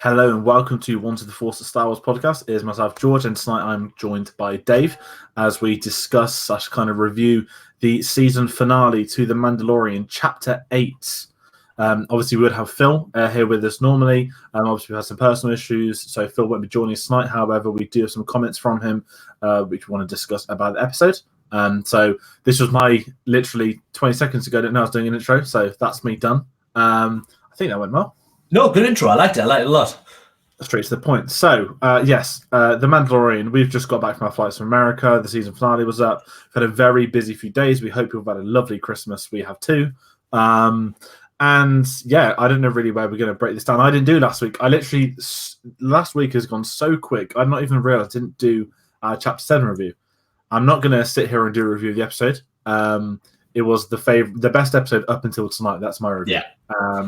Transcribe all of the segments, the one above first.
Hello and welcome to One to the Force, a Star Wars podcast. It is myself, George, and tonight I'm joined by Dave as we discuss / kind of review the season finale to The Mandalorian, Chapter 8. Obviously, we would have Phill here with us normally. Obviously, we've had some personal issues, so Phill won't be joining us tonight. However, we do have some comments from him which we want to discuss about the episode. So this was my literally 20 seconds ago. I didn't know I was doing an intro, so that's me done. I think that went well. No, good intro. I liked it. I liked it a lot. Straight to the point. So, yes, The Mandalorian. We've just got back from our flights from America. The season finale was up. We've had a very busy few days. We hope you've had a lovely Christmas. We have too. And yeah, I don't know really where we're going to break this down. I didn't do last week. Last week has gone so quick. I'd not even realized I didn't do Chapter 7 review. I'm not going to sit here and do a review of the episode. It was the best episode up until tonight. That's my review. Yeah.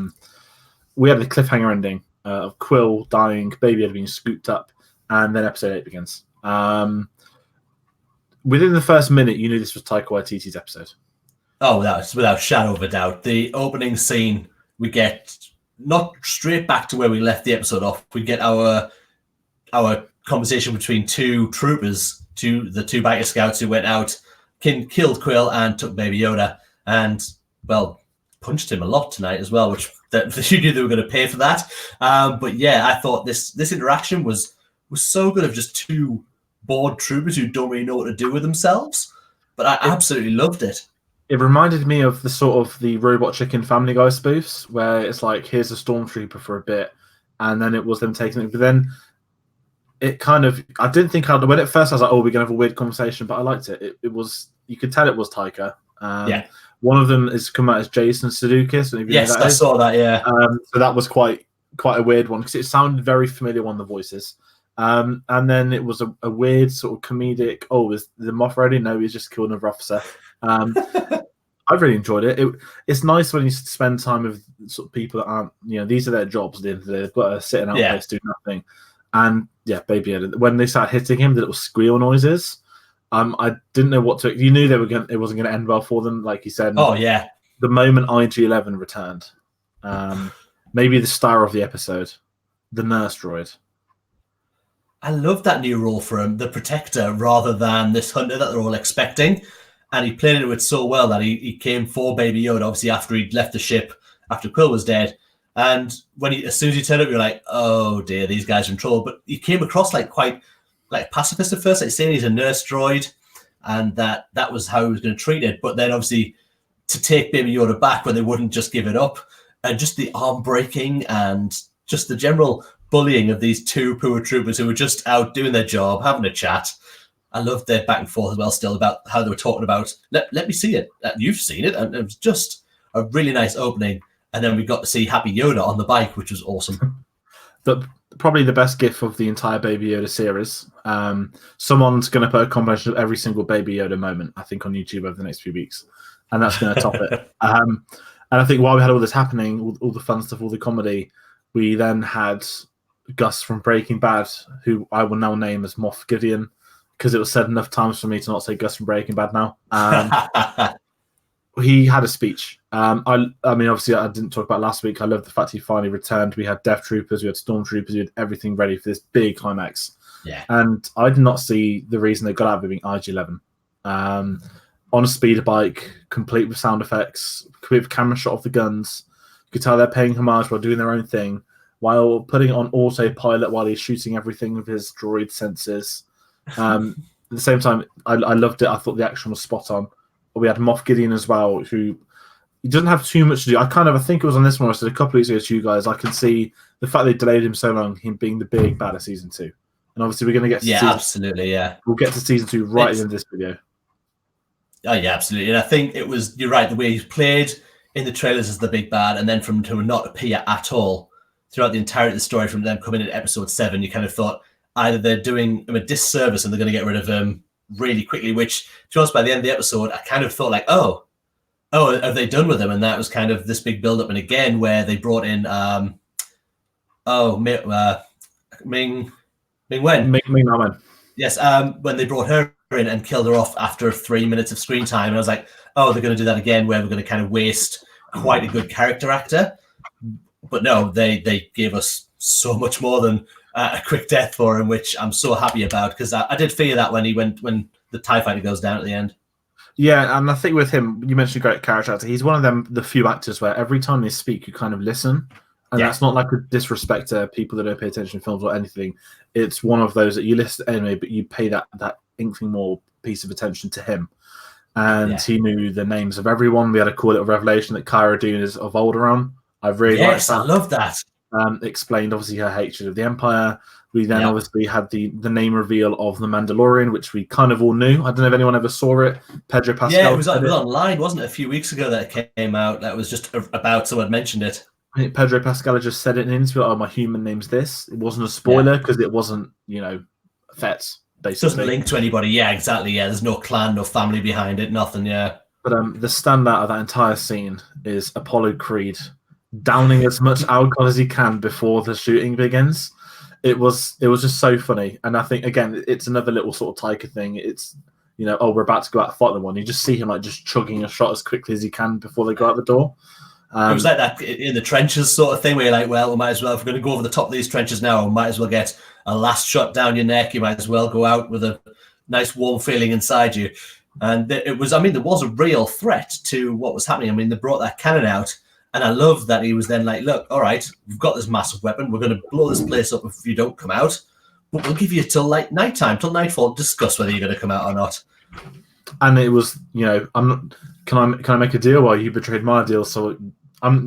We had the cliffhanger ending of Quill dying, Baby Yoda being scooped up, and then episode 8 begins. Within the first minute, you knew this was Taika Waititi's episode. Oh, without shadow of a doubt. The opening scene, we get not straight back to where we left the episode off. We get our conversation between two troopers, the two biker scouts who went out, killed Quill and took Baby Yoda, and, well, punched him a lot tonight as well, which you knew they were going to pay for that. But yeah, I thought this interaction was so good of just two bored troopers who don't really know what to do with themselves. But I absolutely loved it. It reminded me of the sort of the Robot Chicken Family Guy spoofs, where it's like, here's a stormtrooper for a bit, and then it was them taking it. But then it kind of, I didn't think when at first I was like, oh, we're going to have a weird conversation, but I liked it. It was, you could tell it was Taika. Yeah. One of them is come out as Jason Sudeikis. Yes, I saw that. Yeah. So that was quite a weird one because it sounded very familiar on the voices. And then it was a weird sort of comedic. Oh, is the Moff ready? No, he's just killed another officer. I really enjoyed it. It's nice when you spend time with sort of people that aren't, these are their jobs. At the end of the day. They've got to sit in our place, do nothing. And yeah, Baby Yoda. When they started hitting him, the little squeal noises. I didn't know what to. You knew it wasn't going to end well for them, like you said. Oh yeah. The moment IG-11 returned, maybe the star of the episode, the nurse droid. I love that new role for him, the protector, rather than this hunter that they're all expecting. And he played it so well that he came for Baby Yoda, obviously after he'd left the ship, after Quill was dead. And as soon as he turned up, you're like, oh dear, these guys are in trouble. But he came across quite pacifist at first, like saying he's a nurse droid, and that was how he was going to treat it. But then obviously to take Baby Yoda back when they wouldn't just give it up, and just the arm breaking and just the general bullying of these two poor troopers who were just out doing their job, having a chat. I loved their back and forth as well still about how they were talking about, let me see it. You've seen it. And it was just a really nice opening. And then we got to see Happy Yoda on the bike, which was awesome. Probably the best gif of the entire Baby Yoda series. Someone's going to put a combination of every single Baby Yoda moment, I think, on YouTube over the next few weeks. And that's going to top it. And I think while we had all this happening, all the fun stuff, all the comedy, we then had Gus from Breaking Bad, who I will now name as Moff Gideon, because it was said enough times for me to not say Gus from Breaking Bad now. He had a speech. I mean, obviously, I didn't talk about last week. I love the fact he finally returned. We had Death Troopers, we had Stormtroopers, we had everything ready for this big climax. Yeah. And I did not see the reason they got out of it being IG-11. On a speeder bike, complete with sound effects, complete with camera shot of the guns. You could tell they're paying homage while doing their own thing, while putting it on autopilot while he's shooting everything with his droid sensors. At the same time, I loved it. I thought the action was spot on. We had Moff Gideon as well, who he doesn't have too much to do. I think it was on this one I said a couple of weeks ago to you guys, I can see the fact they delayed him so long, him being the big bad of season 2. And obviously we're going to get to absolutely, yeah. We'll get to season 2 right at the end of this video. Oh, yeah, absolutely. And I think you're right, the way he's played in the trailers as the big bad, and then from to not appear at all throughout the entirety of the story from them coming in episode 7, you kind of thought either they're doing him a disservice and they're going to get rid of him really quickly, which, to be honest, by the end of the episode, I kind of thought oh, have they done with him? And that was kind of this big build-up. And again, where they brought in, Ming Wen. Yes, when they brought her in and killed her off after 3 minutes of screen time. And I was like, oh, they're going to do that again, where we're going to kind of waste quite a good character actor. But no, they gave us so much more than a quick death for him, which I'm so happy about, because I did fear that when the TIE fighter goes down at the end. Yeah, and I think with him, you mentioned great character actor. He's one of the few actors where every time they speak, you kind of listen. And that's not like a disrespect to people that don't pay attention to films or anything. It's one of those that you listen anyway, but you pay that inkling more piece of attention to him. And he knew the names of everyone. We had a cool little revelation that Cara Dune is of Alderaan. I really liked that. I love that. Explained obviously her hatred of the Empire. We then obviously had the name reveal of the Mandalorian, which we kind of all knew. I don't know if anyone ever saw it. Pedro Pascal. Yeah, it was online, wasn't it? A few weeks ago that it came out. That was just about someone mentioned it. I think Pedro Pascal just said it in an interview. Oh, my human name's this. It wasn't a spoiler because it wasn't, Fett. Basically. Doesn't link to anybody. Yeah, exactly. Yeah, there's no clan, no family behind it, nothing. Yeah. But the standout of that entire scene is Apollo Creed downing as much alcohol as he can before the shooting begins. It was just so funny, and I think again it's another little sort of Taika thing. It's we're about to go out and fight the one. You just see him like just chugging a shot as quickly as he can before they go out the door. It was like that in the trenches sort of thing where you're like, well, we might as well, if we're going to go over the top of these trenches now, we might as well get a last shot down your neck. You might as well go out with a nice warm feeling inside you. And there was a real threat to what was happening. I mean, they brought that cannon out, and I love that he was then like, look, all right, we've got this massive weapon. We're going to blow this place up if you don't come out, but we'll give you till like nighttime, till nightfall, to discuss whether you're going to come out or not. And it was, I'm not. Can I make a deal? Well, you betrayed my deal, so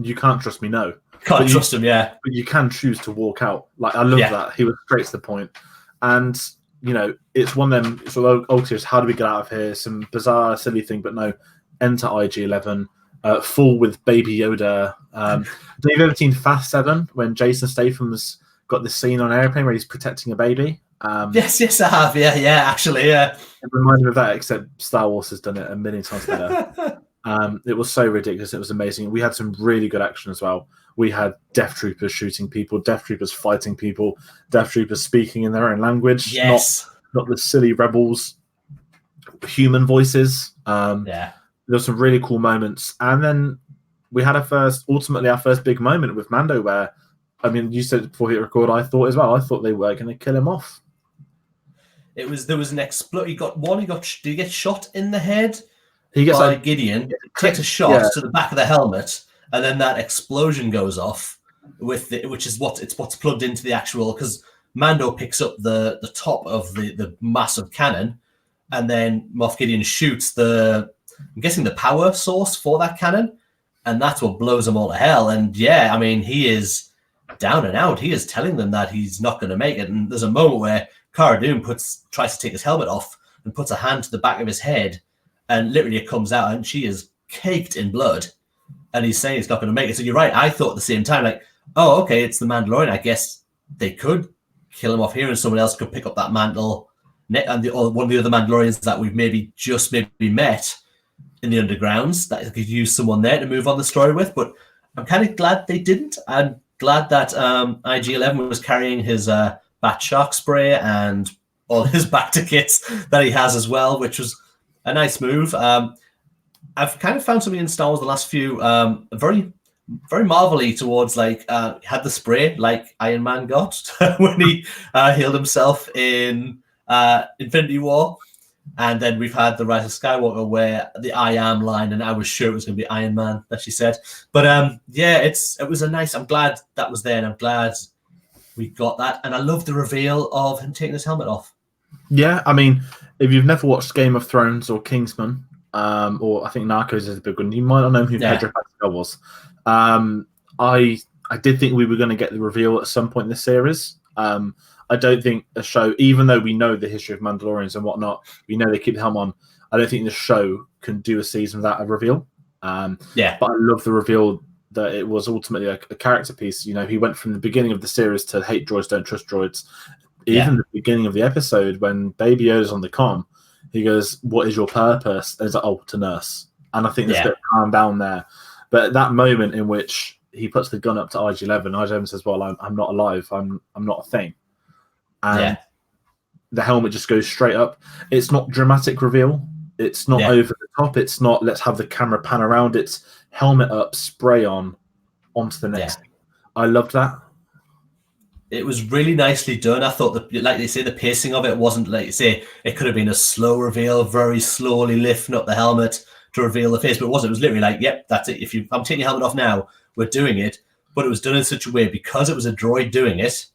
you can't trust me. No, can't trust him. Yeah, but you can choose to walk out. Like I love that he was straight to the point, and it's one of them. So how do we get out of here? Some bizarre, silly thing, but no. Enter IG-11. Full with Baby Yoda. Have you ever seen Fast 7 when Jason Statham's got this scene on an airplane where he's protecting a baby? Yes, I have. Yeah, actually, yeah. It reminded me of that, except Star Wars has done it a million times better. It was so ridiculous. It was amazing. We had some really good action as well. We had Death Troopers shooting people, Death Troopers fighting people, Death Troopers speaking in their own language. Yes. Not the silly rebels, human voices. There were some really cool moments. And then we had our first big moment with Mando where, I mean, you said before he recorded, I thought as well, I thought they were going to kill him off. There was an explosion. Did he get shot in the head? He gets by Gideon, takes a shot to the back of the helmet, and then that explosion goes off which is what's plugged into the actual, because Mando picks up the top of the massive cannon, and then Moff Gideon shoots I'm guessing the power source for that cannon, and that's what blows them all to hell. And yeah, I mean, he is down and out. He is telling them that he's not going to make it. And there's a moment where Cara Dune tries to take his helmet off and puts a hand to the back of his head, and literally it comes out, and she is caked in blood. And he's saying he's not going to make it. So you're right. I thought at the same time, like, oh, okay, it's the Mandalorian. I guess they could kill him off here, and someone else could pick up that mantle. And one of the other Mandalorians that we've maybe met in the undergrounds, that could use someone there to move on the story with. But I'm kind of glad they didn't. I'm glad that IG-11 was carrying his bat shark spray and all his Bacta kits that he has as well, which was a nice move. I've kind of found something in Star Wars the last few very, very marvelly towards, like, had the spray like Iron Man got when he healed himself in Infinity War. And then we've had the Rise of Skywalker where the I am line, and I was sure it was going to be Iron Man that she said. But yeah, it was a nice, I'm glad that was there, and I'm glad we got that. And I love the reveal of him taking his helmet off. Yeah, I mean, if you've never watched Game of Thrones or Kingsman, or I think Narcos is a big one, you might not know who Pedro Pascal was. I did think we were going to get the reveal at some point in the series. I don't think a show, even though we know the history of Mandalorians and whatnot, we know they keep the helm on, I don't think the show can do a season without a reveal. But I love the reveal that it was ultimately a character piece. You know, he went from the beginning of the series to hate droids, don't trust droids. Even the beginning of the episode, when Baby Yoda's on the comm, he goes, "What is your purpose?" And he's like, "Oh, to nurse." And I think there's a bit of calm down there. But at that moment in which he puts the gun up to IG-11, IG-11 says, "Well, I'm not alive. I'm not a thing." And the helmet just goes straight up. It's not dramatic reveal. It's not over the top. It's not let's have the camera pan around. It's helmet up, spray on, onto the next thing. I loved that. It was really nicely done. I thought that, like they say, the pacing of it wasn't like you say. It could have been a slow reveal, very slowly lifting up the helmet to reveal the face, but it wasn't. It was literally like, "Yep, that's it. I'm taking your helmet off now. We're doing it." But it was done in such a way because it was a droid doing it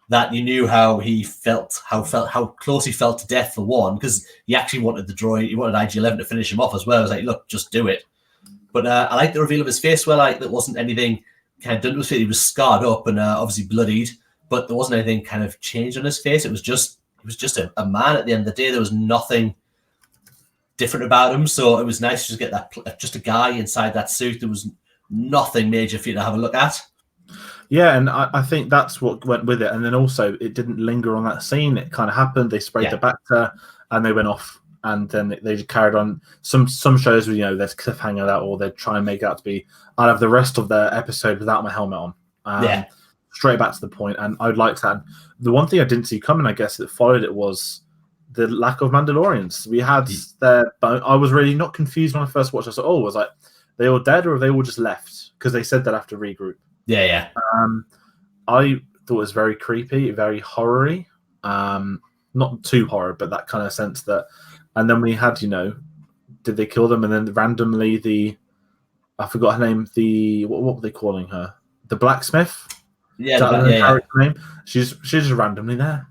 that you knew how he felt, how close he felt to death for one, because he actually wanted the droid, he wanted IG-11 to finish him off as well. I was like, "Look, just do it." But I like the reveal of his face. Well, like there wasn't anything kind of done to his face. He was scarred up and obviously bloodied, but there wasn't anything kind of changed on his face. It was just a man at the end of the day. There was nothing different about him. So it was nice to just get that, just a guy inside that suit. There was nothing major for you to have a look at. Yeah, and I think that's what went with it. And then also, it didn't linger on that scene. It kind of happened. They sprayed the Bacta, and they went off. And then they just carried on. Some shows, there's cliffhanger that, or they try and make it out to be, I'll have the rest of the episode without my helmet on. Straight back to the point. And I'd like that. The one thing I didn't see coming, I guess, that followed it was the lack of Mandalorians. We had I was really not confused when I first watched. I thought, was like, they all dead or have they all just left? Because they said that after regroup. Yeah. I thought it was very creepy, very horror-y. Not too horror, but that kind of sense that. And then we had, did they kill them? And then randomly I forgot her name. What were they calling her? The blacksmith. Yeah. Name? She's just randomly there.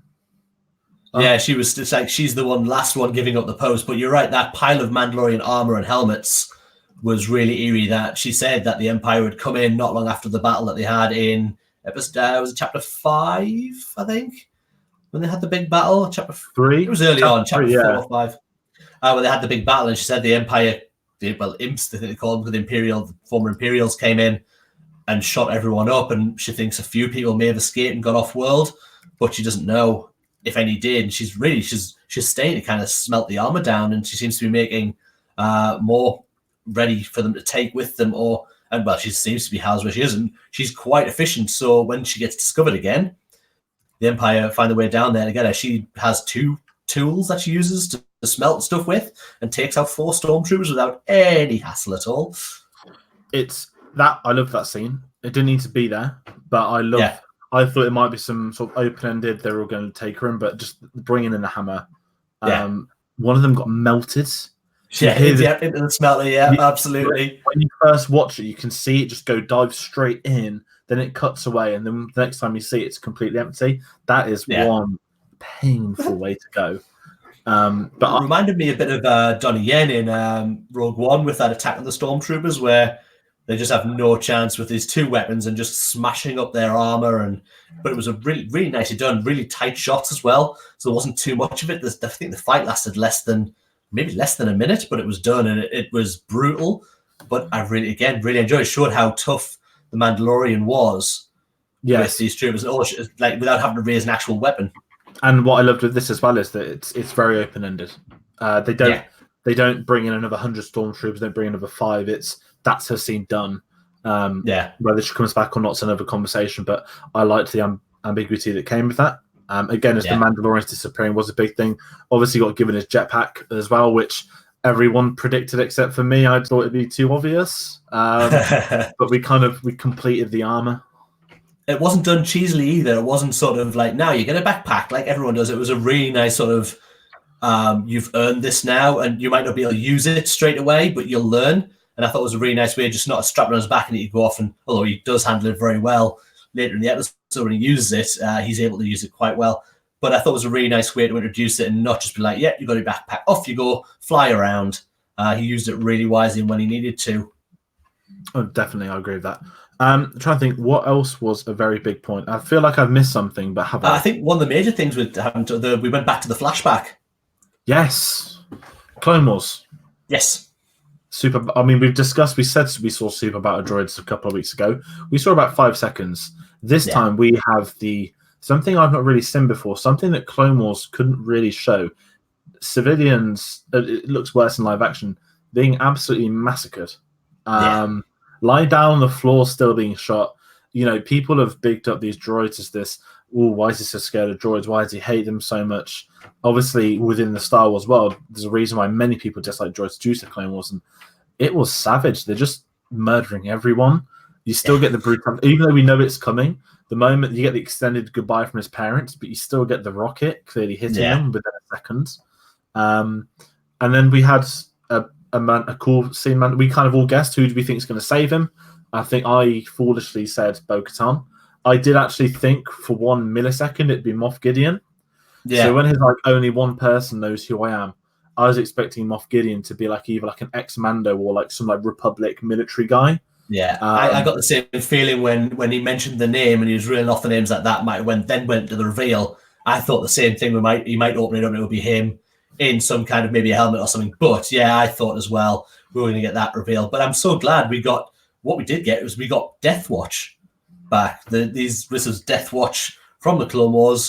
Yeah, she was just like she's the last one giving up the post. But you're right, that pile of Mandalorian armor and helmets was really eerie. That she said that the Empire would come in not long after the battle that they had in was it chapter 5, I think, when they had the big battle. Chapter 3. It was early on, chapter 4 or 5. When they had the big battle, and she said the Empire, imps, I think they call them, the former Imperials came in and shot everyone up, and she thinks a few people may have escaped and got off world, but she doesn't know if any did. And she's staying to kind of smelt the armor down, and she seems to be making more ready for them to take with them, she seems to be housed where she is, and she's quite efficient. So when she gets discovered again, the Empire find their way down there to get her. She has 2 tools that she uses to smelt stuff with, and takes out 4 stormtroopers without any hassle at all. I love that scene. It didn't need to be there, but I thought it might be some sort of open-ended. They're all going to take her in, but just bringing in the hammer. One of them got melted. Into the smelter. Yeah, absolutely. When you first watch it, you can see it just dive straight in. Then it cuts away, and then the next time you see it, it's completely empty. That is one painful way to go. But it reminded me a bit of Donnie Yen in Rogue One with that attack on the stormtroopers, where they just have no chance with these 2 weapons and just smashing up their armor. But it was a really, really nicely done, really tight shots as well. So there wasn't too much of it. I think the fight lasted less than a minute, but it was done, and it was brutal. But I really enjoyed it. It showed how tough the Mandalorian was with these troopers, like without having to raise an actual weapon. And what I loved with this as well is that it's very open-ended. They don't bring in another 100 stormtroopers. They don't bring another 5. That's her scene done. Whether she comes back or not's another conversation. But I liked the ambiguity that came with that. Again, as the Mandalorians disappearing was a big thing. Obviously, got given his jetpack as well, which everyone predicted except for me. I thought it'd be too obvious. But we completed the armor. It wasn't done cheesily either. It wasn't sort of like, now you get a backpack like everyone does. It was a really nice sort of, you've earned this now, and you might not be able to use it straight away, but you'll learn. And I thought it was a really nice way, just not strap it on his back and he go off. And although he does handle it very well later in the episode, when he uses it, he's able to use it quite well. But I thought it was a really nice way to introduce it and not just be like, yeah, you got your backpack, off you go, fly around. He used it really wisely when he needed to. Oh, definitely, I agree with that. I'm trying to think what else was a very big point. I feel like I've missed something, but have I? I think one of the major things with we went back to the flashback. Yes, Clone Wars. Yes. Super. I mean, we said we saw super battle droids a couple of weeks ago. We saw about 5 seconds. This time we have something I've not really seen before, something that Clone Wars couldn't really show. Civilians, it looks worse in live action, being absolutely massacred. Lie down on the floor, still being shot. People have bigged up these droids as this, why is he so scared of droids? Why does he hate them so much? Obviously, within the Star Wars world, there's a reason why many people dislike droids due to Clone Wars, and it was savage. They're just murdering everyone. You still get the brutal, even though we know it's coming. The moment you get the extended goodbye from his parents, but you still get the rocket clearly hitting them within a second. And then we had a cool scene. Man, we kind of all guessed who do we think is going to save him. I think I foolishly said Bo-Katan. I did actually think for 1 millisecond it'd be Moff Gideon. Yeah. So when he's like, only one person knows who I am, I was expecting Moff Gideon to be like either like an ex-Mando or like some like Republic military guy. Yeah, I got the same feeling when he mentioned the name and he was reeling off the names like that. Went to the reveal. I thought the same thing. He might open it up and it would be him in some kind of maybe a helmet or something. But yeah, I thought as well we were going to get that reveal. But I'm so glad we got what we did get was we got Death Watch back. This was Death Watch from the Clone Wars,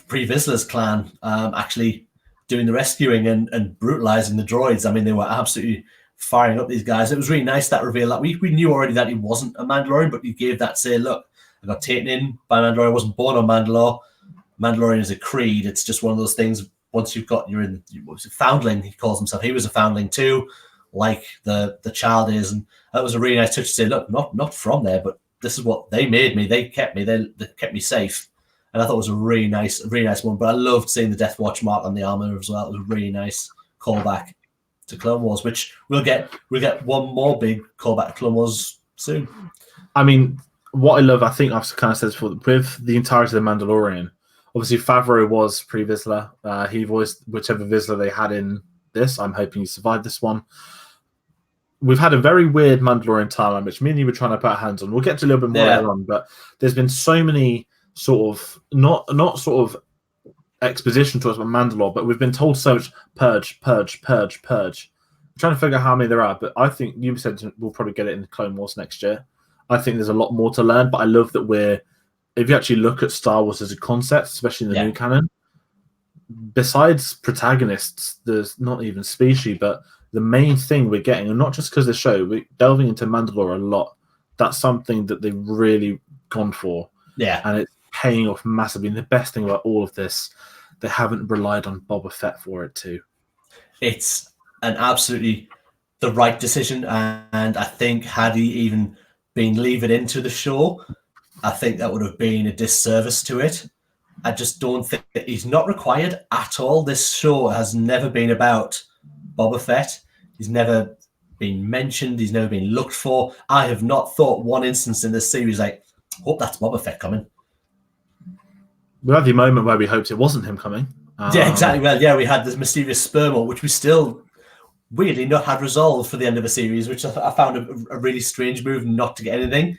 Pre Vizsla's clan, actually doing the rescuing and brutalizing the droids. I mean, they were absolutely firing up these guys. It was really nice, that reveal. Like we knew already that he wasn't a Mandalorian, but he gave that say, look, I got taken in by Mandalore. I wasn't born on Mandalore. Mandalorian is a creed. It's just one of those things. Once you're in, what was it, foundling, he calls himself. He was a foundling too, like the child is. And that was a really nice touch to say, look, not from there, but this is what they made me. They kept me. They kept me safe. And I thought it was a really nice one. But I loved seeing the Death Watch mark on the armor as well. It was a really nice callback to Clone Wars, which we'll get one more big callback to Clone Wars soon. I mean, what I love, I think I've kind of said before, with the entirety of the Mandalorian, obviously Favreau was pre-Vizsla. He voiced whichever Vizsla they had in this. I'm hoping he survived this one. We've had a very weird Mandalorian timeline, which me and you were trying to put our hands on. We'll get to a little bit more later on, but there's been so many sort of, not sort of exposition to us about Mandalore, but we've been told so much purge. I'm trying to figure out how many there are, but I think you said we'll probably get it in Clone Wars next year. I think there's a lot more to learn, but I love that if you actually look at Star Wars as a concept, especially in the new canon, besides protagonists, there's not even species, but the main thing we're getting, and not just because of the show, we're delving into Mandalore a lot. That's something that they've really gone for. Yeah. And it's paying off massively. And the best thing about all of this, they haven't relied on Boba Fett for it too. It's an absolutely the right decision. And I think had he even been levered into the show, I think that would have been a disservice to it. I just don't think that he's not required at all. This show has never been about Boba Fett. He's never been mentioned. He's never been looked for. I have not thought one instance in this series like, hope that's Boba Fett coming. We had the moment where we hoped it wasn't him coming. Yeah, exactly. Well, yeah, we had this mysterious sperm, which we still weirdly not had resolved for the end of a series, which I found a really strange move not to get anything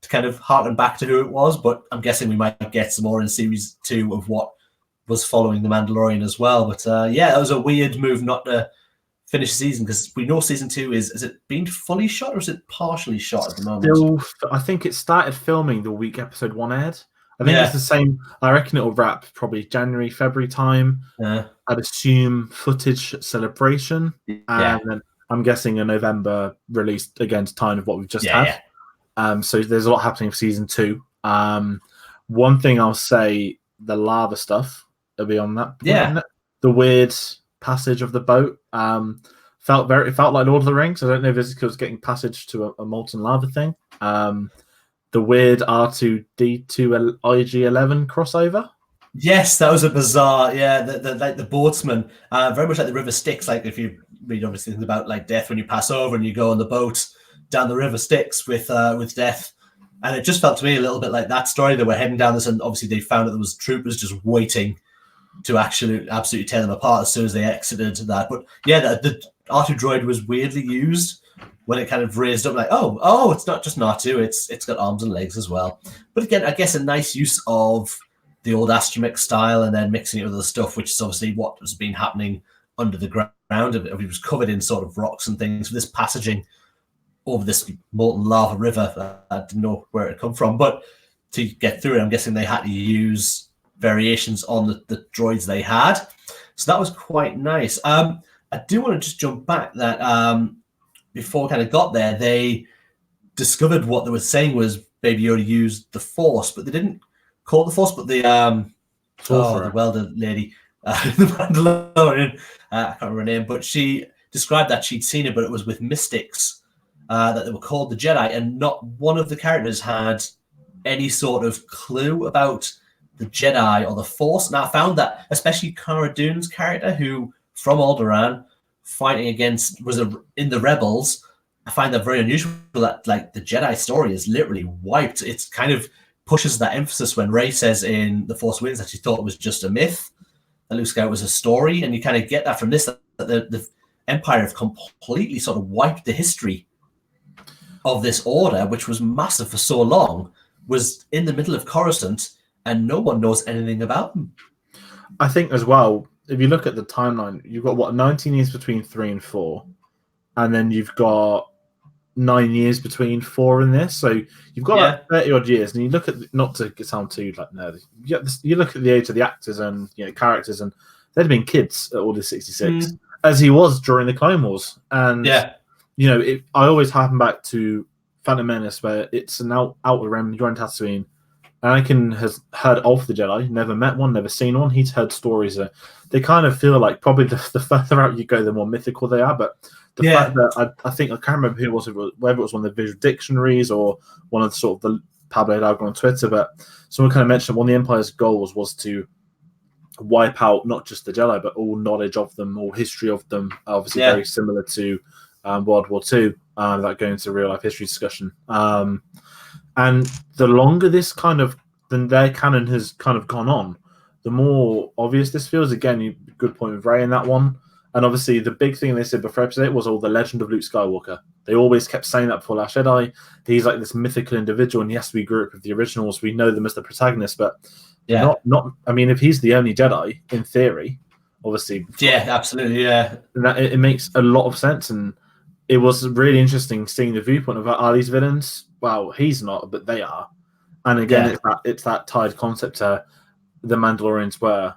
to kind of harken back to who it was. But I'm guessing we might get some more in series 2 of what was following the Mandalorian as well. But yeah, it was a weird move not to finish the season, because we know season 2 is it being fully shot or is it partially shot at the moment? I think it started filming the week episode 1 aired. I think it's the same. I reckon it'll wrap probably January, February time. Yeah. I'd assume footage celebration. And then I'm guessing a November release against time of what we've just had. Yeah. So there's a lot happening for season 2. One thing I'll say, the lava stuff will be on that. Yeah. The weird passage of the boat felt like Lord of the Rings. I don't know if it's because getting passage to a molten lava thing. The weird R2D2 IG-11 crossover. Yes, that was a bizarre. Yeah, the boatsman, very much like the River Styx. Like if you read obviously things about like death when you pass over and you go on the boat down the River Styx with death, and it just felt to me a little bit like that story. They were heading down this, and obviously they found that there was troopers just waiting to absolutely tear them apart as soon as they exited that. But yeah, the R2 droid was weirdly used when it kind of raised up, like, oh, it's not just an R2, it's got arms and legs as well. But again, I guess a nice use of the old astromech style and then mixing it with other stuff, which is obviously what has been happening under the ground. It was covered in sort of rocks and things. This passaging over this molten lava river, I didn't know where it come from, but to get through it, I'm guessing they had to use variations on the droids they had. So that was quite nice. I do want to just jump back that before we kind of got there, they discovered what they were saying was Baby Yoda used the Force, but they didn't call it the Force, but the welder lady, the Mandalorian, I can't remember her name, but she described that she'd seen it, but it was with mystics that they were called the Jedi, and not one of the characters had any sort of clue about the Jedi or the Force. And I found that, especially Cara Dune's character, who from Alderaan, fighting against in the Rebels, I find that very unusual. That like the Jedi story is literally wiped. It's kind of pushes that emphasis when Rey says in The Force Awakens that she thought it was just a myth, that Luke Skywalker was a story, and you kind of get that from this, that the Empire have completely sort of wiped the history of this order, which was massive for so long, was in the middle of Coruscant, and no one knows anything about them. I think as well, if you look at the timeline, you've got 19 years between 3 and 4, and then you've got 9 years between 4 and this, so you've got like 30 odd years. And you look at, not to sound too like nerdy, you look at the age of the actors and characters, and they'd been kids at Order 66, as he was during the Clone Wars. And I always harken back to Phantom Menace, where it's an outer rim, you're on Tatooine. Anakin has heard of the Jedi, never met one, never seen one. He's heard stories. They kind of feel like probably the further out you go, the more mythical they are. But the fact that I think, I can't remember who it was, whether it was one of the visual dictionaries or one of the sort of the Pablo Hidalgo on Twitter, but someone kind of mentioned one of the Empire's goals was to wipe out not just the Jedi, but all knowledge of them, all history of them. Obviously, very similar to World War II, that going into real life history discussion. And the longer this then their canon has kind of gone on, the more obvious this feels. Again, good point with Rey in that one. And obviously, the big thing they said before episode 8 was all the legend of Luke Skywalker. They always kept saying that before Last Jedi. He's like this mythical individual, and he has to be grouped with the originals. We know them as the protagonists, but not. I mean, if he's the only Jedi in theory, obviously, absolutely, and that it makes a lot of sense. And it was really interesting seeing the viewpoint of, are these villains? Well, he's not, but they are. And again, it's that tied concept to the Mandalorians were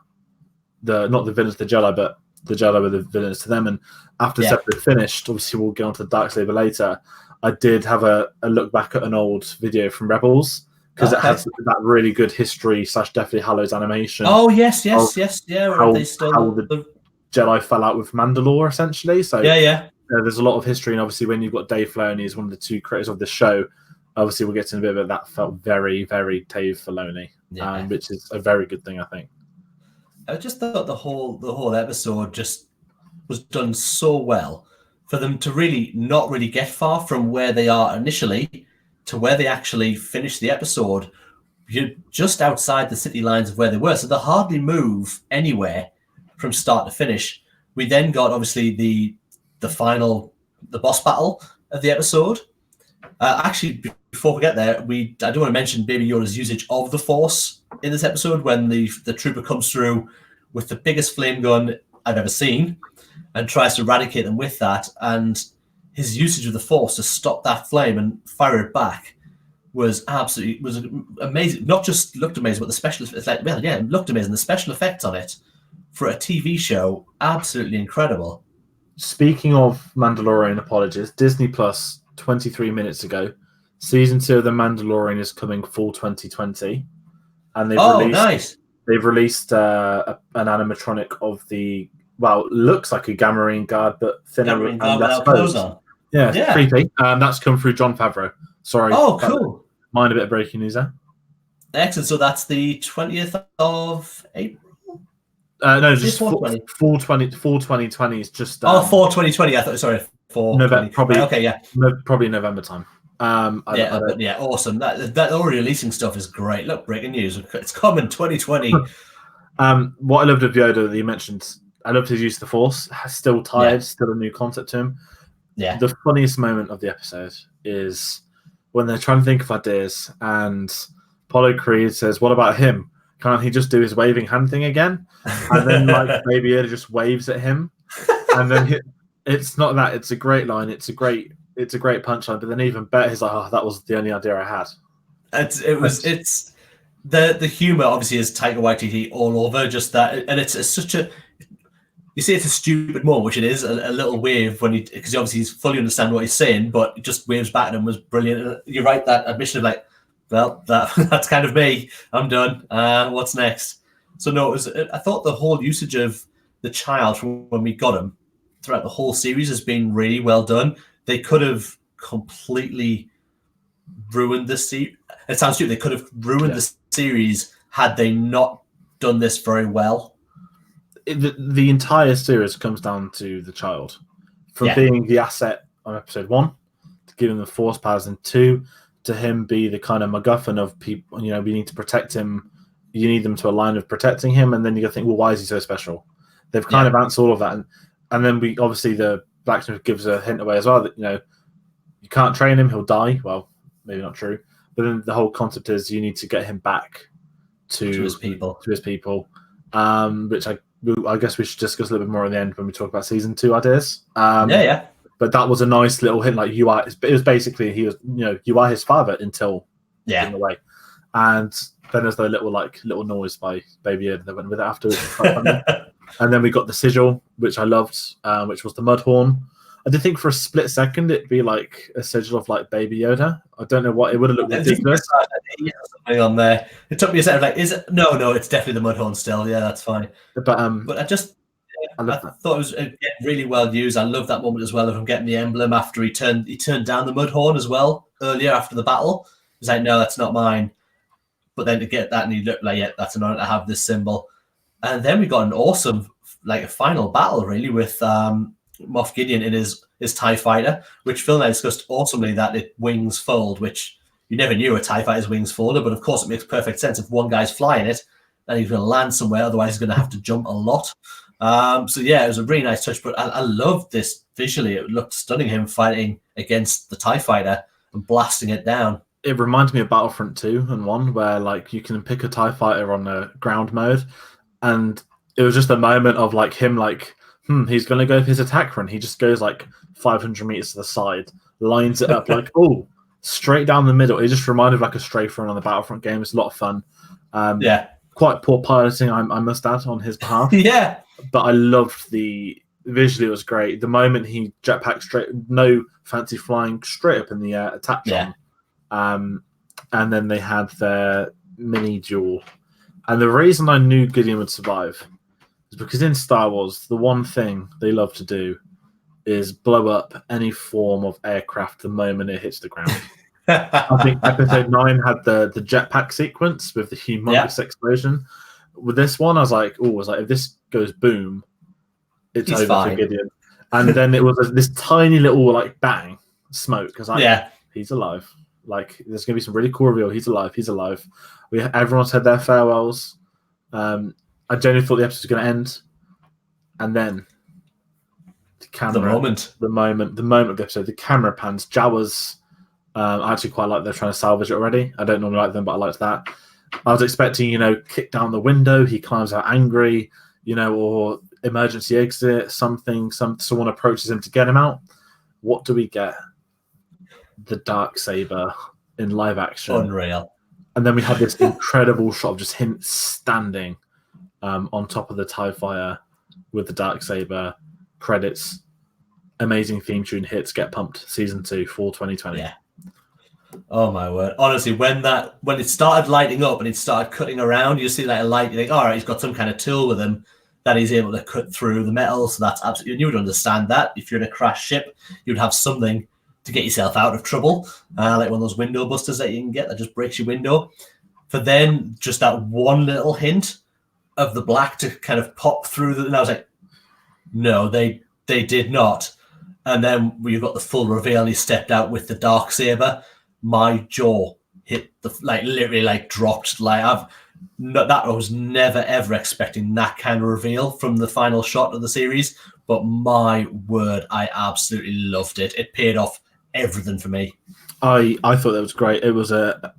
not the villains to the Jedi, but the Jedi were the villains to them. And after the episode finished, obviously we'll get onto the dark saber later, I did have a look back at an old video from Rebels, because it has that really good history / Deathly Hallows animation. Oh, yes. Yeah. How the Jedi fell out with Mandalore, essentially. So there's a lot of history. And obviously when you've got Dave Filoni as one of the two creators of the show, obviously we'll get to a bit of it. That felt very, very Dave Filoni, which is a very good thing, I think. I just thought the whole episode just was done so well for them to really not really get far from where they are initially to where they actually finished the episode. You're just outside the city lines of where they were, so they hardly move anywhere from start to finish. We then got obviously the boss battle of the episode. Actually, before we get there, I do want to mention Baby Yoda's usage of the Force in this episode when the trooper comes through with the biggest flame gun I've ever seen and tries to eradicate them with that. And his usage of the Force to stop that flame and fire it back was amazing. Not just looked amazing, but the special effects. It looked amazing. The special effects on it for a TV show, absolutely incredible. Speaking of Mandalorian apologies, Disney Plus 23 minutes ago, season 2 of The Mandalorian is coming fall 2020, and they've released an animatronic of the looks like a Gamorrean guard, but thinner and less clothes on. Yeah, creepy. That's come through Jon Favreau. Sorry. Oh, cool. Mind a bit of breaking news there. Excellent. So that's the 20th of April. No, just fall 2020 is just. Fall 2020. I thought. Sorry, for November. Probably okay. Yeah, probably November time. Awesome. That already releasing stuff is great. Look, breaking news. It's coming 2020. What I loved of Yoda that you mentioned, I loved his use of the Force. Still tired, still a new concept to him. Yeah. The funniest moment of the episode is when they're trying to think of ideas, and Apollo Creed says, "What about him? Can't he just do his waving hand thing again?" And then Baby Yoda just waves at him, and then it's not that. It's a great line. It's a great punchline. But then even better, he's like, "Oh, that was the only idea I had." It's the humor obviously is Taika Waititi all over. Just that, and it's such a. You see, it's a stupid moment, which it is a little wave because obviously he's fully understand what he's saying, but he just waves back at him was brilliant. You're right, that admission of that's kind of me. I'm done. What's next? So no, I thought the whole usage of the child from when we got him throughout the whole series has been really well done. They could have completely ruined the series. It sounds stupid. They could have ruined the series had they not done this very well. The entire series comes down to the child. From being the asset on episode 1, to giving the Force powers in 2, to him be the kind of MacGuffin of people, we need to protect him. You need them to align with protecting him, and then you got to think, well, why is he so special? They've kind of answered all of that. And then we obviously the blacksmith gives a hint away as well that, you can't train him, he'll die. Well, maybe not true. But then the whole concept is you need to get him back to his people. Which I guess we should discuss a little bit more at the end when we talk about season 2 ideas. But that was a nice little hint. Like, it was basically you are his father until in a way. And then there's the little noise by Baby Yoda that went with it afterwards. And then we got the sigil, which I loved, which was the mud horn. I did think for a split second it'd be like a sigil of like Baby Yoda. I don't know what it would have looked ridiculous. Something on there. It took me a second. Like, is it? No, it's definitely the mud horn still. Yeah, that's fine. But I thought it was really well used. I love that moment as well of him getting the emblem after he turned down the mud horn as well earlier after the battle. He's like, no, that's not mine. But then to get that, and he looked like, that's an honor to have this symbol. And then we got an awesome, a final battle really with Moff Gideon in his TIE fighter, which Phil and I discussed awesomely that it wings fold, which you never knew a TIE fighter's wings folded, but of course it makes perfect sense. If one guy's flying it, then he's going to land somewhere, otherwise he's going to have to jump a lot. It was a really nice touch, but I loved this visually. It looked stunning, him fighting against the TIE fighter and blasting it down. It reminded me of Battlefront 2 and 1, where you can pick a TIE fighter on a ground mode, and it was just a moment of him he's going to go for his attack run. He just goes 500 meters to the side, lines it up straight down the middle. It just reminded of a strafe run on the Battlefront game. It's a lot of fun. Quite poor piloting, I must add, on his behalf. But I loved visually it was great. The moment he jetpacked straight, no fancy flying, straight up in the air, attacked on. And then they had their mini duel. And the reason I knew Gideon would survive is because in Star Wars, the one thing they love to do is blow up any form of aircraft the moment it hits the ground. I think episode 9 had the jetpack sequence with the humongous explosion. With this one, I was like, if this goes boom, it's over for Gideon. And then it was this tiny little bang smoke. Because he's alive. There's going to be some really cool reveal. He's alive. Everyone said their farewells. I genuinely thought the episode was going to end. And then the camera... The moment of the episode, the camera pans. Jawas... I actually quite like they're trying to salvage it already. I don't normally like them, but I liked that. I was expecting, kick down the window. He climbs out angry, or emergency exit, someone approaches him to get him out. What do we get? The Darksaber in live action. Unreal. And then we had this incredible shot of just him standing on top of the TIE fighter with the Darksaber. Credits. Amazing theme tune hits. Get pumped. Season 2 for 2020. Yeah. Oh my word! Honestly, when it started lighting up and it started cutting around, you see a light. You think, all right, he's got some kind of tool with him that he's able to cut through the metal. So that's absolutely. You would understand that if you're in a crashed ship, you'd have something to get yourself out of trouble, like one of those window busters that you can get that just breaks your window. For then just that one little hint of the black to kind of pop through, and I was like, no, they did not. And then you've got the full reveal, and he stepped out with the Darksaber. My jaw hit literally dropped. I was never ever expecting that kind of reveal from the final shot of the series. But my word, I absolutely loved it. It paid off everything for me. I thought that was great. It was a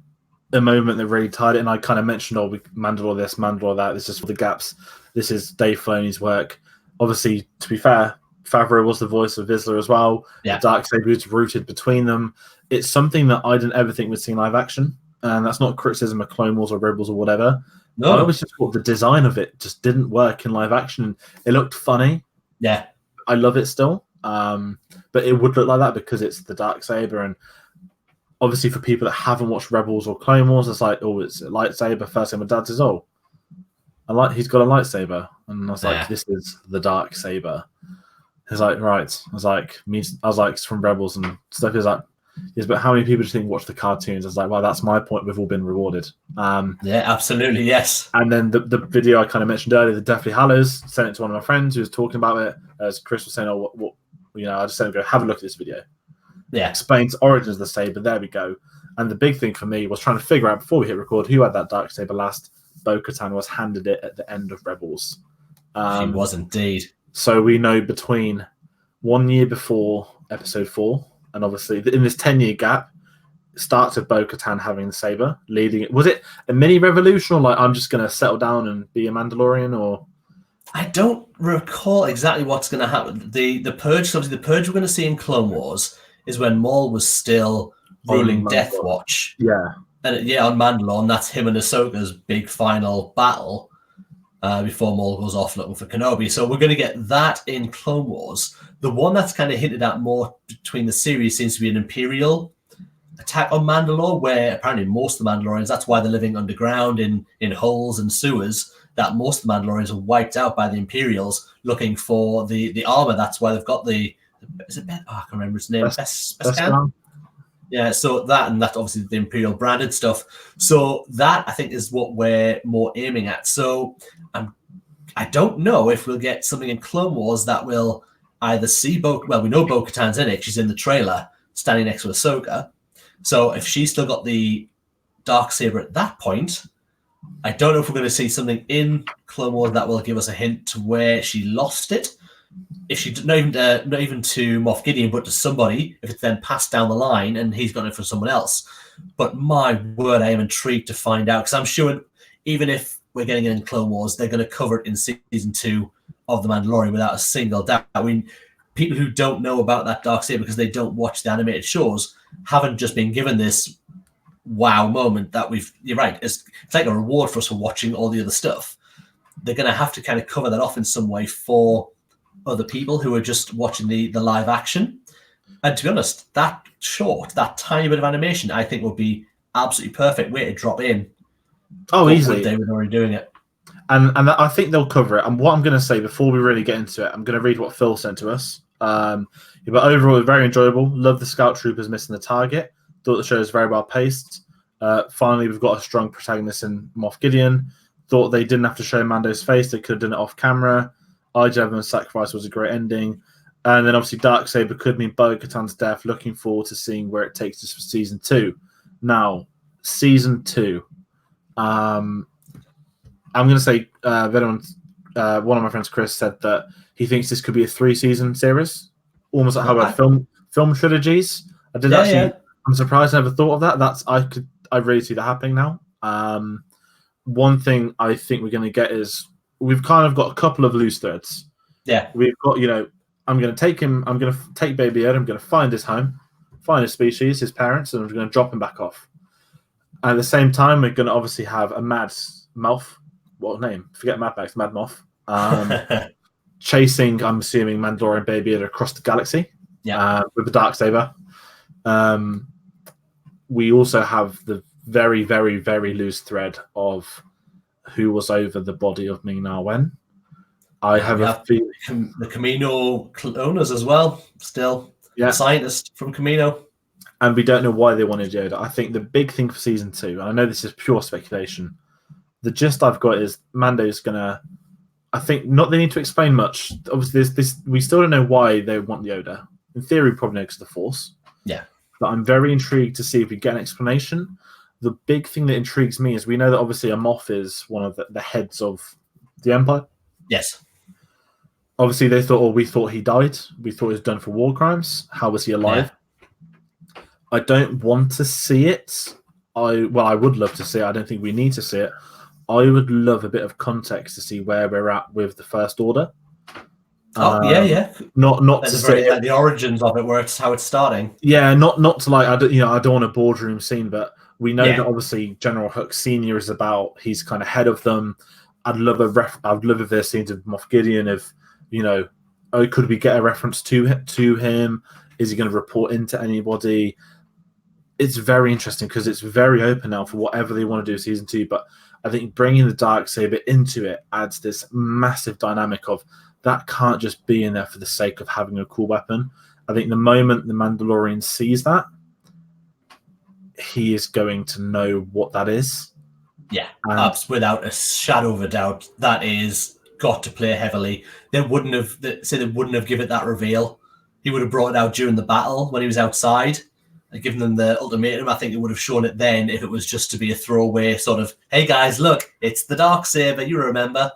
moment that really tied it, and I kind of mentioned, Mandalore this, Mandalore that. This is for the gaps. This is Dave Filoni's work. Obviously, to be fair, Favreau was the voice of Vizsla as well. Yeah. The Darksaber was rooted between them. It's something that I didn't ever think we'd see in live action, and that's not criticism of Clone Wars or Rebels or whatever. No. I always just thought the design of it just didn't work in live action. It looked funny. Yeah. I love it still, but it would look like that because it's the Darksaber, and obviously for people that haven't watched Rebels or Clone Wars, it's it's a lightsaber. First thing my dad says, he's got a lightsaber, and I was like, this is the Darksaber. He's like, right. I was like, it's from Rebels and stuff. He's like, yes, but how many people do you think watch the cartoons? I was like, well, that's my point. We've all been rewarded. Yeah, absolutely, yes. And then the video I kind of mentioned earlier, the Deathly Hallows, sent it to one of my friends who was talking about it. As Chris was saying, oh, what I just said, go have a look at this video. Yeah, Explains origins of the saber. There we go. And the big thing for me was trying to figure out before we hit record who had that dark saber last. Bo-Katan was handed it at the end of Rebels. she was indeed. So we know between 1 year before Episode 4, and obviously in this 10-year gap, starts with Bo-Katan having the saber, leading it. Was it a mini revolution, or like I'm just going to settle down and be a Mandalorian, or? I don't recall exactly what's going to happen. The purge, obviously, the purge we're going to see in Clone Wars is when Maul was still ruling Death Watch. Yeah. And on Mandalore, and that's him and Ahsoka's big final battle before Maul goes off looking for Kenobi. So we're going to get that in Clone Wars. The one that's kind of hinted at more between the series seems to be an Imperial attack on Mandalore, where apparently most of the Mandalorians, that's why they're living underground in holes and sewers, that most of the Mandalorians are wiped out by the Imperials looking for the armor. That's why they've got I can't remember his name. Beskar? Yeah, so that obviously the Imperial branded stuff. So that I think is what we're more aiming at. So I don't know if we'll get something in Clone Wars that will either see we know Bo-Katan's in it. She's in the trailer standing next to Ahsoka. So if she's still got the Darksaber at that point, I don't know if we're going to see something in Clone Wars that will give us a hint to where she lost it. If she not even to Moff Gideon, but to somebody, if it's then passed down the line and he's got it for someone else. But my word, I am intrigued to find out, because I'm sure even if we're getting it in Clone Wars, they're going to cover it in season 2 of The Mandalorian without a single doubt. I mean, people who don't know about that Darksaber because they don't watch the animated shows haven't just been given this wow moment that you're right, it's like a reward for us for watching all the other stuff. They're going to have to kind of cover that off in some way for other people who are just watching the live action. And to be honest, that tiny bit of animation, I think would be absolutely perfect way to drop in. Oh, easily. They were already doing it. And I think they'll cover it. And what I'm going to say before we really get into it, I'm going to read what Phill sent to us. But overall, it was very enjoyable. Love the Scout Troopers missing the target. Thought the show was very well paced. Finally, we've got a strong protagonist in Moff Gideon. Thought they didn't have to show Mando's face. They could have done it off camera. Ijavan's sacrifice was a great ending. And then obviously Darksaber could mean Bo-Katan's death. Looking forward to seeing where it takes us for season 2. Now, season 2. I'm going to say one of my friends, Chris, said that he thinks this could be a 3-season series, almost like how about film trilogies. I'm surprised I never thought of that. I really see that happening now. One thing I think we're going to get is we've kind of got a couple of loose threads. Yeah, we've got I'm going to take him. I'm going to take Baby Yoda. I'm going to find his home, find his species, his parents, and I'm going to drop him back off. At the same time, we're going to obviously have a Mad Moff. What name? Forget Mad Max. Mad Moff. Chasing, I'm assuming, Mandalorian Baby Yoda across the galaxy. Yeah. With the Darksaber. We also have the very, very, very loose thread of who was over the body of Ming-Na Wen. I have a feeling the Camino cloners as well. Still, a scientist from Camino. And we don't know why they wanted Yoda. I think the big thing for season 2, and I know this is pure speculation, the gist I've got is Mando's gonna. I think not. They need to explain much. Obviously, this. We still don't know why they want Yoda. In theory, probably next to the Force. Yeah. But I'm very intrigued to see if we get an explanation. The big thing that intrigues me is we know that obviously a Moff is one of the heads of the Empire. Yes. Obviously, we thought he died. We thought he was done for war crimes. How was he alive? Yeah. I don't want to see it. I would love to see it. I don't think we need to see it. I would love a bit of context to see where we're at with the First Order. Yeah. Not to say like the origins of it, where it's how it's starting. Yeah, not to like I don't want a boardroom scene, but we know that obviously General Hux Senior is he's kind of head of them. I'd love if there's scenes of Moff Gideon of could we get a reference to him? Is he going to report into anybody? It's very interesting because it's very open now for whatever they want to do in season 2. But I think bringing the Darksaber into it adds this massive dynamic of that can't just be in there for the sake of having a cool weapon. I think the moment the Mandalorian sees that, he is going to know what that is. Yeah, And without a shadow of a doubt, that is got to play heavily. They wouldn't have given it that reveal. He would have brought it out during the battle when he was outside and given them the ultimatum. I think it would have shown it then if it was just to be a throwaway sort of, hey guys, look, it's the Darksaber, you remember.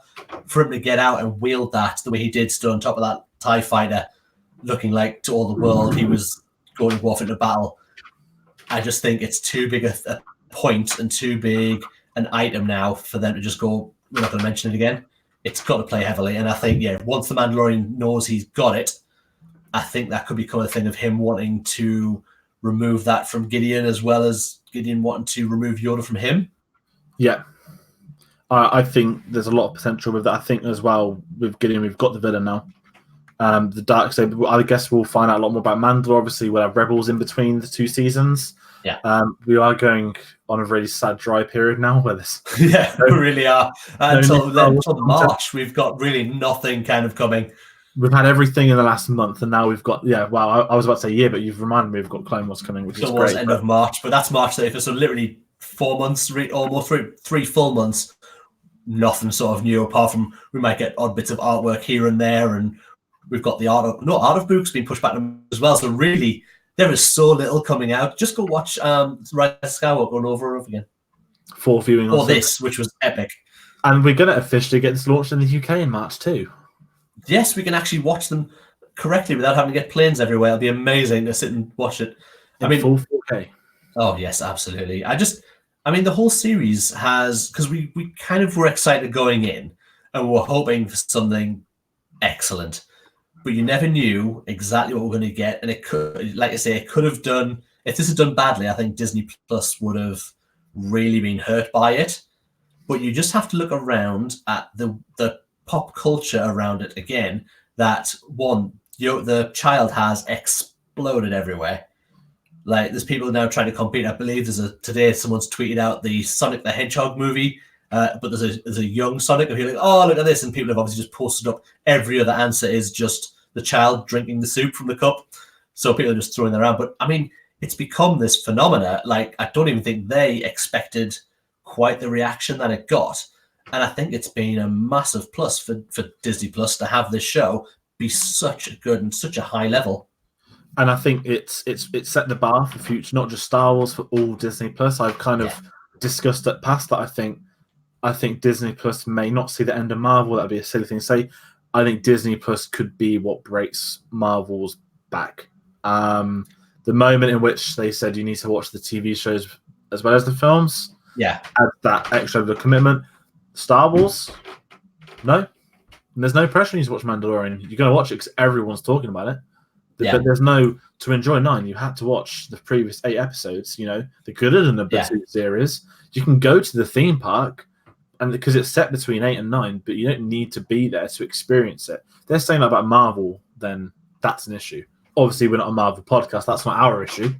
For him to get out and wield that the way he did, stood on top of that TIE fighter, looking like to all the world he was going off into battle. I just think it's too big a point and too big an item now for them to just go, we're not going to mention it again. It's got to play heavily. And I think, once the Mandalorian knows he's got it, I think that could become a thing of him wanting to remove that from Gideon, as well as Gideon wanting to remove Yoda from him. Yeah. I think there's a lot of potential with that. I think as well with Gideon, we've got the villain now. The Darksaber, I guess we'll find out a lot more about Mandalore. Obviously, we'll have Rebels in between the 2 seasons. Yeah. We are going on a really sad dry period now where this. Yeah, we really are. Until March, we've got really nothing kind of coming. We've had everything in the last month, and now we've got, I was about to say year, but you've reminded me we've got Clone Wars coming, which is great. End of March, but that's March 31st, so literally 4 months, almost three full months, nothing sort of new, apart from we might get odd bits of artwork here and there, and we've got the art of books being pushed back as well, so really, there is so little coming out. Just go watch Rise of Skywalker over and over again. 4 viewing or this, which was epic. And we're going to officially get this launched in the UK in March too. Yes, we can actually watch them correctly without having to get planes everywhere. It'll be amazing to sit and watch it. Full 4K. Oh, yes, absolutely. The whole series has, because we kind of were excited going in and we were hoping for something excellent, but you never knew exactly what we're going to get. And it could, like I say, it could have done, if this had done badly, I think Disney Plus would have really been hurt by it. But you just have to look around at the pop culture around it again, that one, the child has exploded everywhere. Like, there's people now trying to compete. I believe today someone's tweeted out the Sonic the Hedgehog movie, but there's a young Sonic, and you're like, oh, look at this, and people have obviously just posted up every other answer is just the child drinking the soup from the cup. So people are just throwing that around. But it's become this phenomena. Like, I don't even think they expected quite the reaction that it got. And I think it's been a massive plus for Disney Plus to have this show be such a good and such a high level. And I think it's set the bar for future, not just Star Wars, for all Disney Plus. I've kind of discussed it past that. I think Disney Plus may not see the end of Marvel. That'd be a silly thing to say. I think Disney Plus could be what breaks Marvel's back. The moment in which they said you need to watch the TV shows as well as the films, add that extra bit of commitment. Star Wars, no. And there's no pressure you to watch Mandalorian. You're going to watch it because everyone's talking about it. But there's no, to enjoy 9, you had to watch the previous 8 episodes, the gooder than the better series. You can go to the theme park, and because it's set between 8 and 9, but you don't need to be there to experience it. If they're saying that about Marvel, then that's an issue. Obviously, we're not a Marvel podcast. That's not our issue.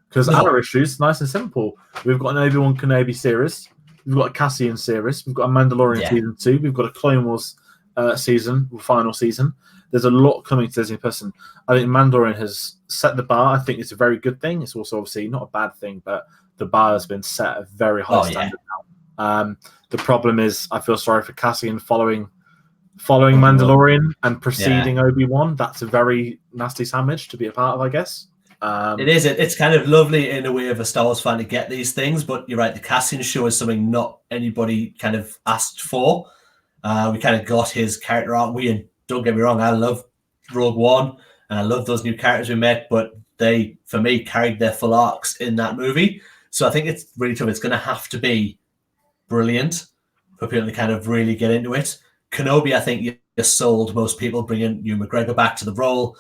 Because our issue is nice and simple. We've got an Obi-Wan Kenobi series. We've got a Cassian series. We've got a Mandalorian season 2. We've got a Clone Wars final season. There's a lot coming to Disney Plus, and I think Mandalorian has set the bar. I think it's a very good thing. It's also obviously not a bad thing, but the bar has been set at a very high standard now. The problem is, I feel sorry for Cassian following Mandalorian and preceding Obi-Wan. That's a very nasty sandwich to be a part of, I guess. It is. It's kind of lovely in a way of a Star Wars fan to get these things, but you're right. The Cassian show is something not anybody kind of asked for. We kind of got his character arc. Don't get me wrong, I love Rogue One and I love those new characters we met, but they, for me, carried their full arcs in that movie. So I think it's really tough. It's going to have to be brilliant for people to kind of really get into it. Kenobi, I think you sold most people, bringing Ewan McGregor back to the role.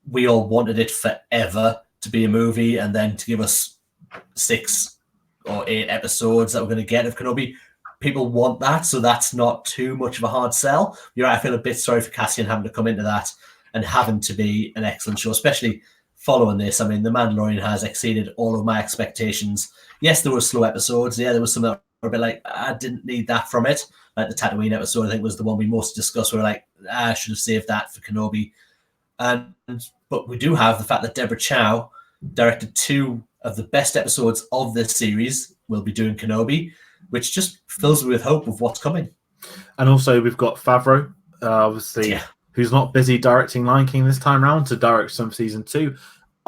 We all wanted it forever to be a movie and then to give us 6 or 8 episodes that we're going to get of Kenobi. People want that, so that's not too much of a hard sell. You're right, I feel a bit sorry for Cassian having to come into that and having to be an excellent show, especially following this. The Mandalorian has exceeded all of my expectations. Yes, there were slow episodes. Yeah, there was some that a bit like, I didn't need that from it. Like the Tatooine episode, I think, was the one we most discussed. Where like, I should have saved that for Kenobi. But we do have the fact that Deborah Chow directed 2 of the best episodes of this series. Will be doing Kenobi, which just fills me with hope of what's coming. And also we've got Favreau, obviously, who's not busy directing Lion King this time round to direct some season 2.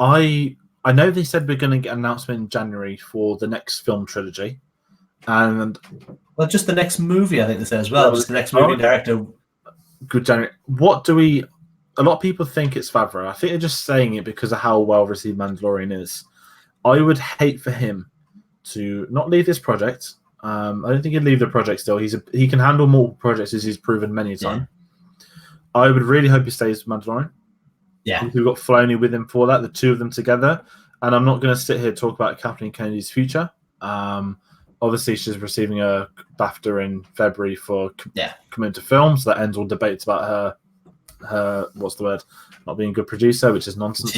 I know they said we're going to get an announcement in January for the next film trilogy, and just the next movie, I think they said as well. Just the next movie director. Good January. What do we? A lot of people think it's Favreau. I think they're just saying it because of how well received Mandalorian is. I would hate for him to not leave this project. I don't think he'd leave the project still. He can handle multiple projects, as he's proven many times. I would really hope he stays with Mandalorian. Yeah. We've got Filoni with him for that, the 2 of them together. And I'm not going to sit here and talk about Kathleen Kennedy's future. Obviously, she's receiving a BAFTA in February for coming to film, so that ends all debates about her what's the word, not being a good producer, which is nonsense.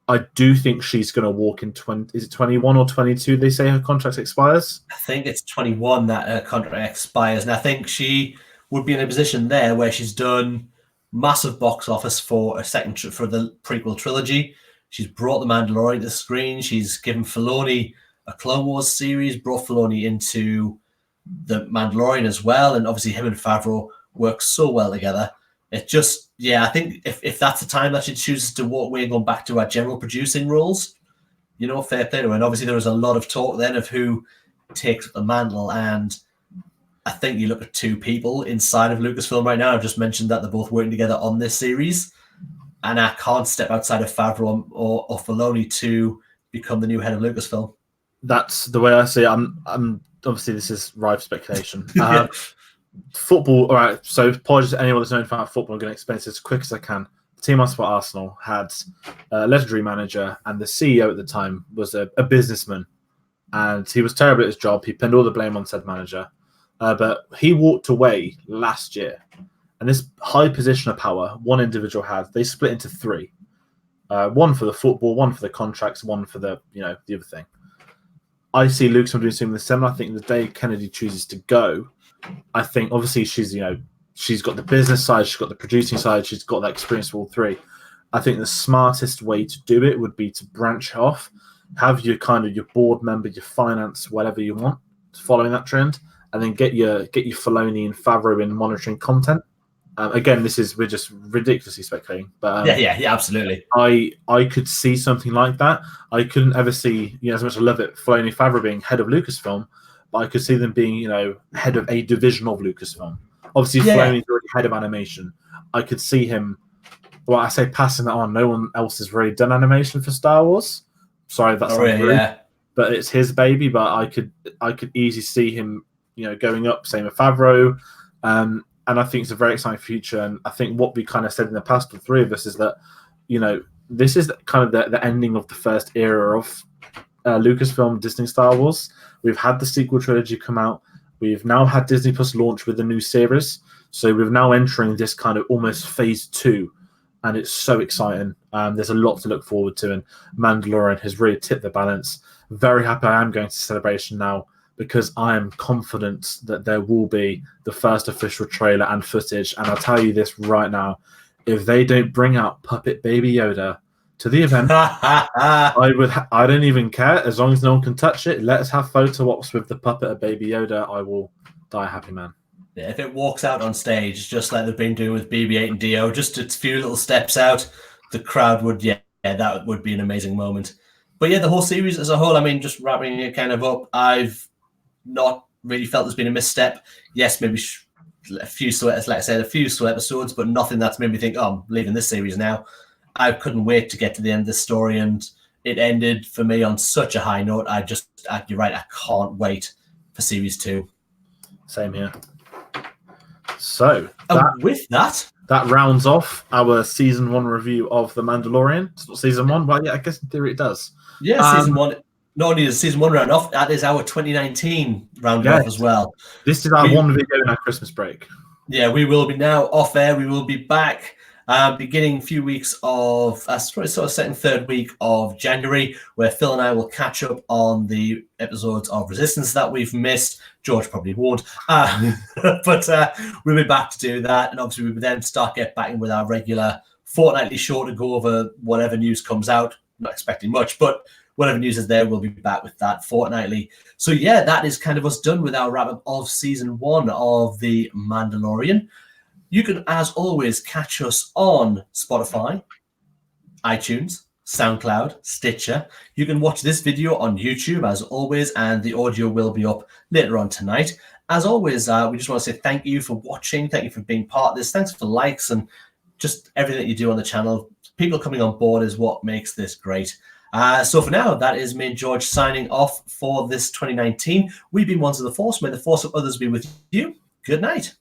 I do think she's going to walk in 21 or 22, they say her contract expires? I think it's 21 that her contract expires, and I think she would be in a position there where she's done massive box office for for the prequel trilogy. She's brought The Mandalorian to the screen. She's given Filoni a Clone Wars series, brought Filoni into The Mandalorian as well, and obviously him and Favreau work so well together. It just, I think if that's the time that she chooses to walk away and go back to our general producing roles, fair play to her. And obviously there was a lot of talk then of who takes up the mantle, and I think you look at 2 people inside of Lucasfilm right now. I've just mentioned that they're both working together on this series, and I can't step outside of Favreau or Filoni to become the new head of Lucasfilm. That's the way I see it. I'm obviously this is rife speculation. Football, all right. So apologies to anyone that's known about football. I'm going to explain this as quick as I can. The team I support, Arsenal, had a legendary manager, and the CEO at the time was a businessman, and he was terrible at his job. He pinned all the blame on said manager, but he walked away last year, and this high position of power one individual had, they split into 3. One for the football, one for the contracts, one for the the other thing. I see Lucasfilm doing something similar. I think the day Kennedy chooses to go, I think obviously she's got the business side, she's got the producing side, she's got that experience for all 3. I think the smartest way to do it would be to branch off, have your your board member, your finance, whatever you want, following that trend, and then get your Filoni and Favreau in monitoring content. Again, we're just ridiculously speculating, but yeah, absolutely. I could see something like that. I couldn't ever see, as much as I love it, Filoni and Favreau being head of Lucasfilm, but I could see them being, head of a division of Lucasfilm. Obviously, Filoni's already head of animation. I could see him. Well, I say passing that on. No one else has really done animation for Star Wars. Sorry, that's rude, but it's his baby. But I could easily see him, going up. Same with Favreau. And I think it's a very exciting future. And I think what we kind of said in the past, the 3 of us, is that, this is kind of the ending of the first era of Lucasfilm, Disney, Star Wars. We've had the sequel trilogy come out. We've now had Disney Plus launch with the new series. So we're now entering this kind of almost phase 2. And it's so exciting. There's a lot to look forward to. And Mandalorian has really tipped the balance. Very happy I am going to Celebration now, because I am confident that there will be the first official trailer and footage. And I'll tell you this right now, if they don't bring out Puppet Baby Yoda to the event, I don't even care. As long as no one can touch it, let's have photo ops with the puppet of Baby Yoda. I will die a happy man. Yeah, if it walks out on stage, just like they've been doing with BB-8 and Dio, just a few little steps out, the crowd would, that would be an amazing moment. But the whole series as a whole, just wrapping it kind of up, I've not really felt there's been a misstep. Yes, maybe a few slow episodes, but nothing that's made me think, I'm leaving this series now. I couldn't wait to get to the end of this story, and it ended for me on such a high note. You're right, I can't wait for series 2. Same here. So with that rounds off our season 1 review of The Mandalorian. It's not season 1, but I guess in theory it does. Yeah, season 1. Not only is season 1 round off, that is our 2019 round off as well. This is our one video in our Christmas break. Yeah, we will be now off air. We will be back beginning a few weeks of, sort of second, third week of January, where Phill and I will catch up on the episodes of Resistance that we've missed. George probably won't, but we'll be back to do that. And obviously, we will then get back in with our regular fortnightly show to go over whatever news comes out. Not expecting much, but whatever news is there, we'll be back with that fortnightly. So yeah, that is kind of us done with our wrap-up of Season 1 of The Mandalorian. You can, as always, catch us on Spotify, iTunes, SoundCloud, Stitcher. You can watch this video on YouTube, as always, and the audio will be up later on tonight. As always, we just want to say thank you for watching. Thank you for being part of this. Thanks for likes and just everything that you do on the channel. People coming on board is what makes this great. So for now, that is me and George signing off for this 2019. We've been Ones of the Force. May the Force of others be with you. Good night.